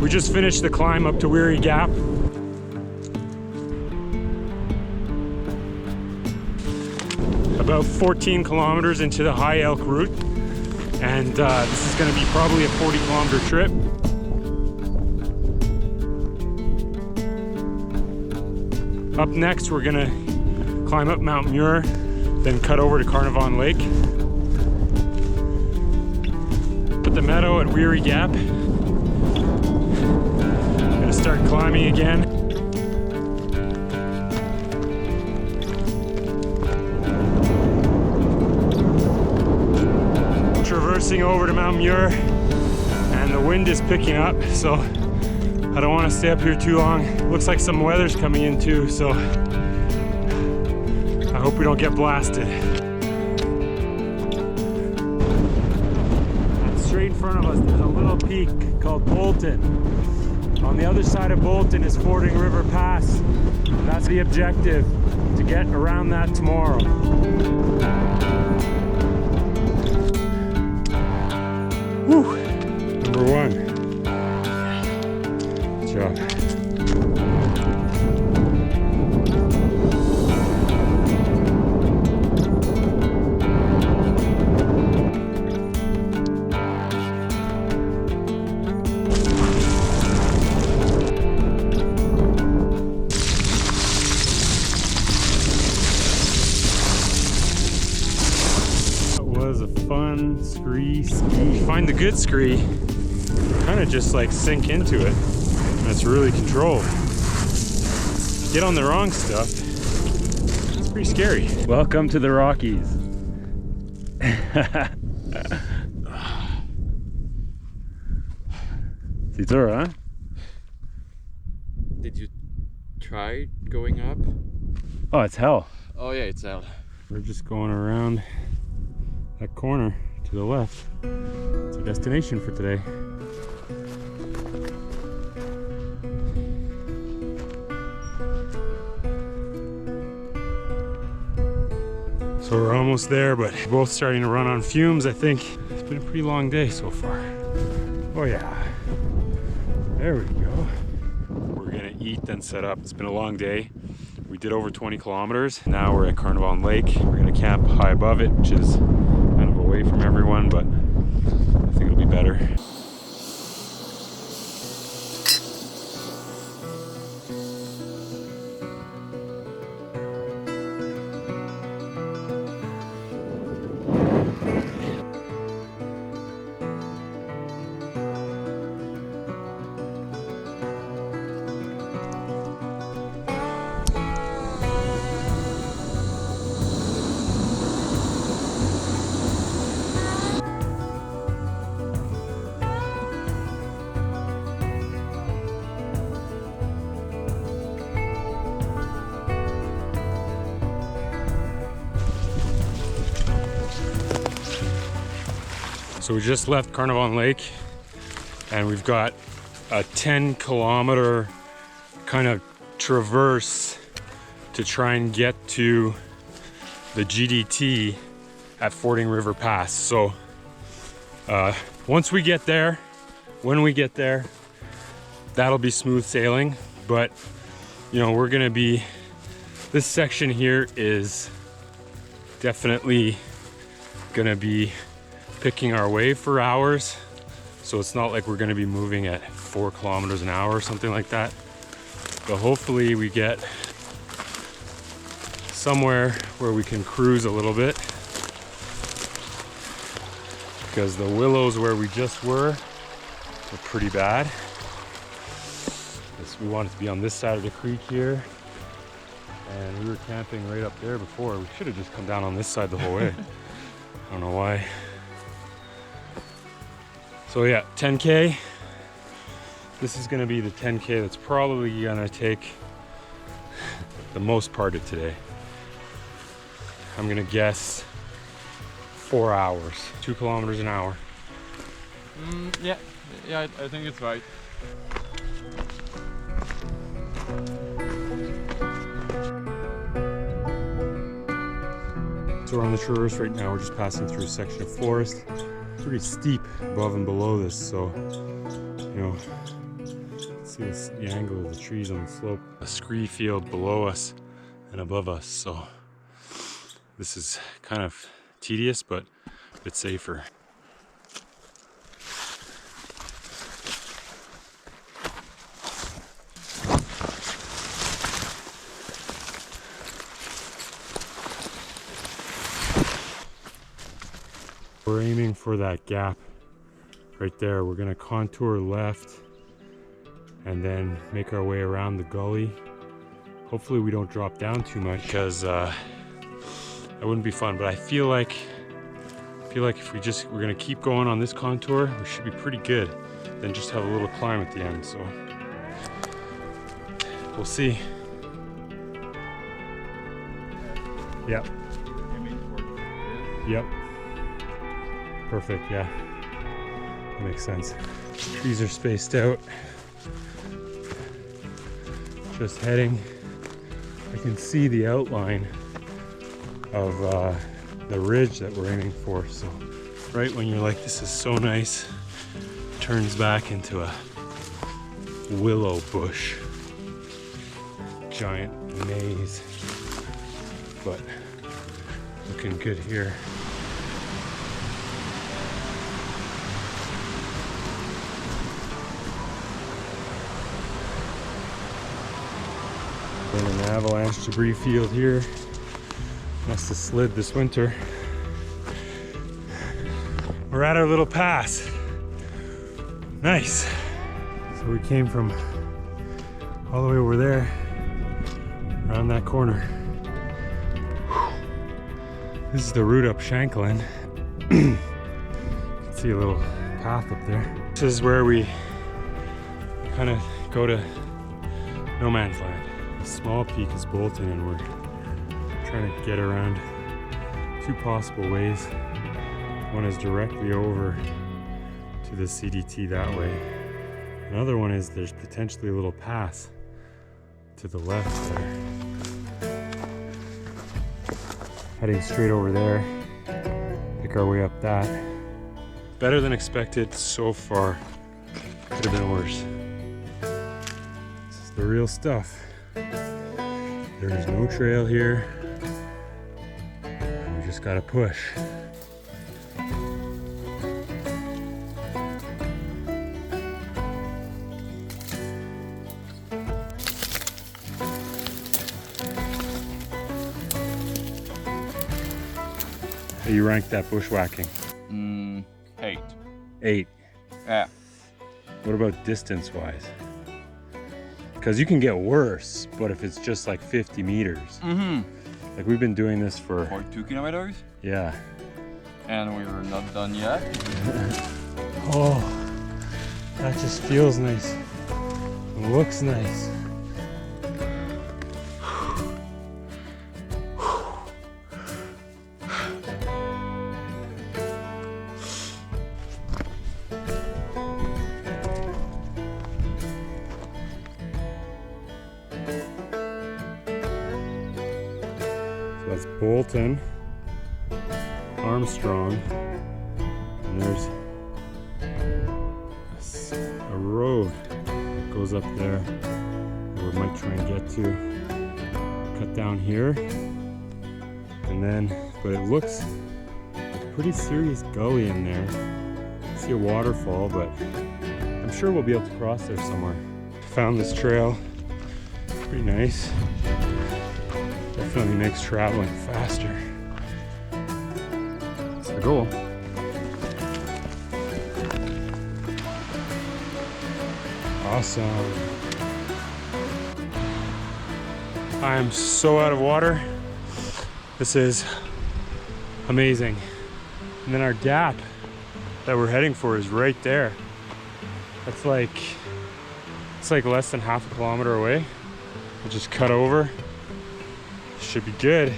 We just finished the climb up to Weary Gap. About 14 kilometers into the High Elk route. And this is gonna be probably a 40-kilometer trip. Up next, we're gonna climb up Mount Muir, then cut over to Carnarvon Lake. Put the meadow at Weary Gap. Gonna start climbing again. Traversing over to Mount Muir, and the wind is picking up, so I don't want to stay up here too long. Looks like some weather's coming in too, so I hope we don't get blasted. And straight in front of us, there's a little peak called Bolton. On the other side of Bolton is Fording River Pass. That's the objective, to get around that tomorrow. Woo! Number one. Good job. Was a fun scree ski. Find the good scree, kind of just like sink into it, and it's really controlled. Get on the wrong stuff, it's pretty scary. Welcome to the Rockies. Sitor, huh? Did you try going up? Oh, it's hell. Oh yeah, it's hell. We're just going around that corner to the left. It's our destination for today. So we're almost there, but we're both starting to run on fumes, I think. It's been a pretty long day so far. Oh yeah. There we go. We're gonna eat, then set up. It's been a long day. We did over 20 kilometers. Now we're at Carnarvon Lake. We're gonna camp high above it, which is kind of away from everyone, but I think it'll be better. So we just left Carnarvon Lake, and we've got a 10-kilometer kind of traverse to try and get to the GDT at Fording River Pass. So once we get there, when we get there, that'll be smooth sailing. But you know, we're gonna be, this section here is definitely gonna be picking our way for hours, so it's not like we're going to be moving at 4 kilometers an hour or something like that, but hopefully we get somewhere where we can cruise a little bit, because the willows where we just were pretty bad. We wanted to be on this side of the creek here, and we were camping right up there before. We should have just come down on this side the whole way. I don't know why. So yeah, 10K. This is gonna be the 10K that's probably gonna take the most part of today. I'm gonna guess 4 hours, 2 kilometers an hour. Yeah, I think it's right. So we're on the traverse right now. We're just passing through a section of forest. Pretty steep above and below this, so you know, See the angle of the trees on the slope. A scree field below us and above us, so this is kind of tedious, but a bit safer. We're aiming for that gap right there. We're gonna contour left and then make our way around the gully. Hopefully we don't drop down too much, because that wouldn't be fun. But I feel like if we're gonna keep going on this contour, we should be pretty good. Then just have a little climb at the end. So we'll see. Yep. Yep. Perfect, yeah. That makes sense. Trees are spaced out. Just heading. I can see the outline of the ridge that we're aiming for. So right when you're like, this is so nice, it turns back into a willow bush. Giant maze. But looking good here. In an avalanche debris field here. Must have slid this winter. We're at our little pass. Nice. So we came from all the way over there, around that corner. This is the route up Shanklin. You can see a little path up there. This is where we kind of go to no man's land. The small peak is Bolton, and we're trying to get around two possible ways. One is directly over to the CDT that way. Another one is there's potentially a little pass to the left there. Heading straight over there, pick our way up that. Better than expected so far. Could have been worse. This is the real stuff. There is no trail here. We just gotta push. How you rank that bushwhacking? 8. 8. Yeah. What about distance-wise? Because you can get worse, but if it's just like 50 meters. Like we've been doing this for 2 kilometers. Yeah. And we're not done yet. Oh, that just feels nice. It looks nice. That's Bolton, Armstrong, and there's a road that goes up there that we might try and get to. Cut down here, and then, but it looks like a pretty serious gully in there. I see a waterfall, but I'm sure we'll be able to cross there somewhere. Found this trail, pretty nice. Definitely makes traveling faster. That's the goal. Awesome. I am so out of water. This is amazing. And then our gap that we're heading for is right there. That's like, it's like less than half a kilometer away. We'll just cut over. Should be good.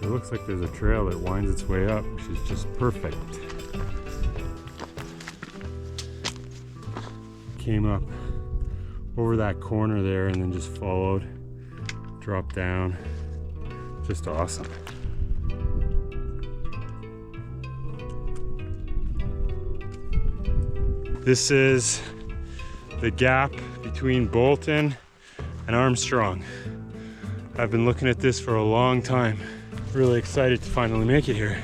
It looks like there's a trail that winds its way up, which is just perfect. came up over that corner there and then just followed, dropped down. Just awesome. This is the gap between Bolton and Armstrong. I've been looking at this for a long time. Really excited to finally make it here.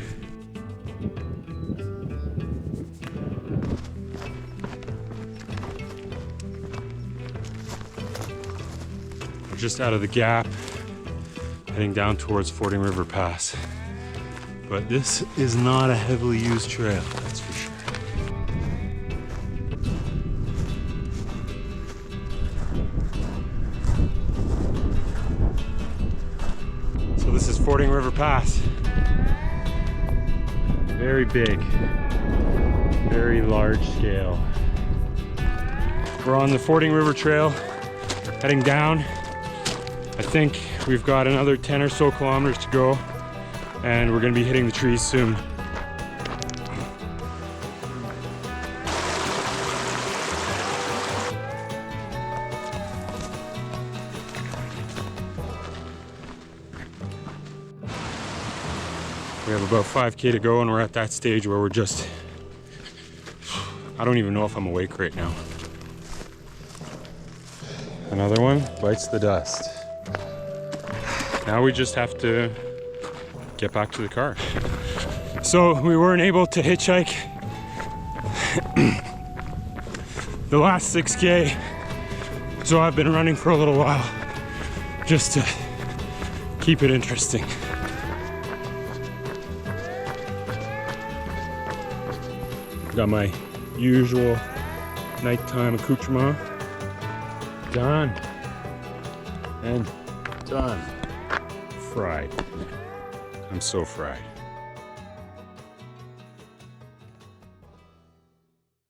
We're just out of the gap, heading down towards Fording River Pass. But this is not a heavily used trail, that's for sure. So this is Fording River Pass. Very big, very large scale. We're on the Fording River Trail, heading down. I think we've got another 10 or so kilometers to go, and we're gonna be hitting the trees soon. We have about 5K to go, and we're at that stage where we're just, I don't even know if I'm awake right now. Another one bites the dust. Now we just have to get back to the car. So we weren't able to hitchhike the last 6K, so I've been running for a little while just to keep it interesting. Got my usual nighttime accoutrement. Done. And done. Fried. I'm so fried.